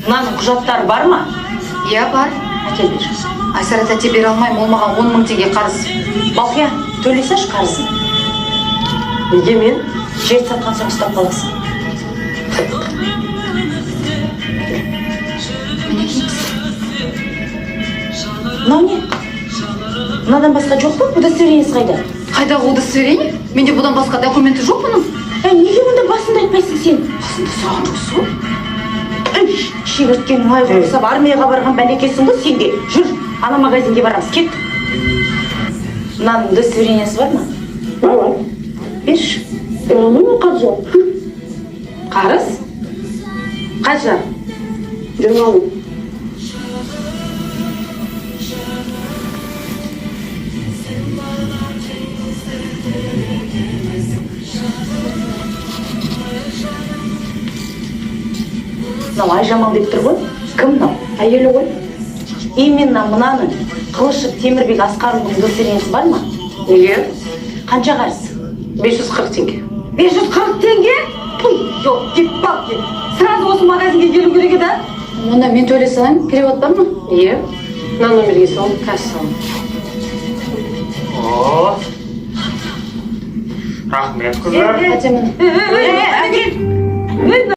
Мынаның құжаттары бар ма? Иә, бар. Әкел бер. Айсара тәте бере алмаймын, ол маған 10 000 теңге қарыз. Балқия, төлесеш қарызын. Неге мен? Жер сатқан соң ұстап қаласың. Мынау не? Мынадан басқа жоқ па? Удостоверениесі қайда? Қайдағы удостоверение? Менде бұдан басқа документі жоқ бұның. Неге мұнда басында айтпайсың сен? Басында сұраған жоқсың. Шегірткенің ай құрсап армияға барған бәлекесің ғой сен де. Жүр, ана магазинге барамыз, кет. Мынаның удостоверениесі бар ма? Бар. Берші. Оның қарыз жоқ. Қарыз? Қанша? 20 000. Мынау Айжамал деп тұр ғой. Кім мынау? Әйелі ғой. Именно мынаның Қылышев Темірбек Асқарұлының удостоверениесі бар ма? Неге? Қанша қарыз? 540 теңге. 540 теңге? Жоқ, кет бақ кет. Сразу осы магазинге келу керек еді. Онда мен төлей салайын, перевод бар ма? Иә. Мына номерге сал, касса сал. Рахмет, қыздар. Әтемін. Әкел.